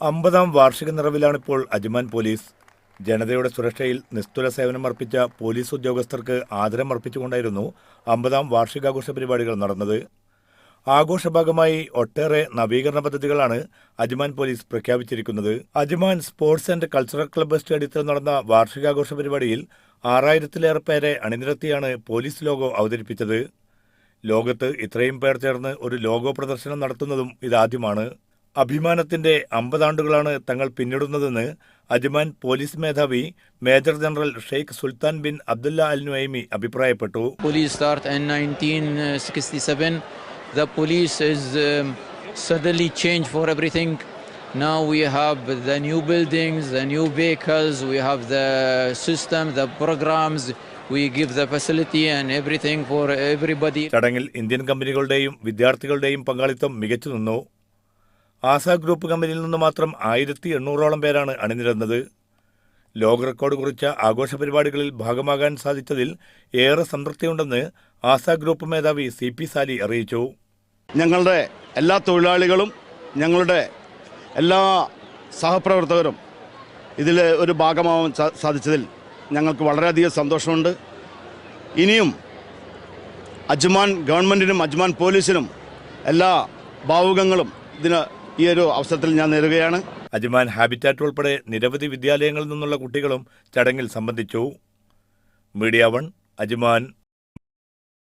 50-ാം വാർഷിക നിറവിലാണിപ്പോൾ Ajman police. ജനതയുടെ സുരക്ഷയിൽ നിസ്തുല സേവനമർപ്പിച്ച പോലീസ് ഉദ്യോഗസ്ഥർക്ക് ആദരമർപ്പിച്ചുകൊണ്ടായിരുന്നു 50-ാം വാർഷികാഘോഷ പരിപാടികൾ നടന്നത്. ആഘോഷഭാഗമായി ഒട്ടേറെ നവീകരണ പദ്ധതികളാണ് അജ്മാൻ പോലീസ് പ്രഖ്യാപിച്ചിരിക്കുന്നത്. Ajman sports and cultural club സ്റ്റേഡിയത്തിൽ നടന്ന വാർഷികാഘോഷ പരിപാടിയിൽ 6000-ലേറെ പേരെ അണിനിരത്തിയാണ് പോലീസ് ലോഗോ അവതരിപ്പിച്ചത്. ലോകത്ത് ഇത്രയും പേർ ചേർന്ന് ഒരു ലോഗോ പ്രദർശനം നടത്തുന്നതും ഇതാദ്യമാണ്. അഭിമാനത്തിന്റെ 50 ആണ്ടുകളാണ് തങ്ങൾ പിന്നിടുന്നതെന്ന് അജ്മാൻ പോലീസ് മേധാവി major general Sheikh Sultan bin Abdullah Al Nuaimi അഭിപ്രായപ്പെട്ടു. Police start in 1967. The police is suddenly changed for everything. Now we have the new buildings, the new vehicles, we have the system, the programs, we give the facility and everything for everybody. ചടങ്ങിൽ Indian കമ്പനികളുടെയും വിദ്യാർത്ഥികളുടെയും പങ്കാളിത്തം മികച്ചു നിന്നു. Asa group കമ്പനിയിൽ നിന്ന് മാത്രം 1800ഓളം പേരാണ് അണിനിരന്നത്. ലോക റെക്കോർഡ് കുറിച്ച ആഘോഷ പരിപാടികളിൽ ഭാഗമാകാൻ സാധിച്ചതിൽ ഏറെ സംതൃപ്തിയുണ്ടെന്ന് ആസാ ഗ്രൂപ്പ് മേധാവി CP സാലി അറിയിച്ചു. ഞങ്ങളുടെ എല്ലാ തൊഴിലാളികളും ഞങ്ങളുടെ എല്ലാ സഹപ്രവർത്തകരും ഇതിൽ ഒരു ഭാഗമാവാൻ സാധിച്ചതിൽ ഞങ്ങൾക്ക് വളരെയധികം സന്തോഷമുണ്ട്. ഇനിയും അജ്മാൻ ഗവൺമെൻറ്റിനും അജ്മാൻ പോലീസിനും എല്ലാ ഭാവുകങ്ങളും ഇതിന് ഈ ഒരു അവസരത്തിൽ ഞാൻ നേരുകയാണ്. അജ്മാൻ ഹാബിറ്റാറ്റ് ഉൾപ്പെടെ നിരവധി വിദ്യാലയങ്ങളിൽ നിന്നുള്ള കുട്ടികളും ചടങ്ങിൽ സംബന്ധിച്ചു. Media 1 Ajman.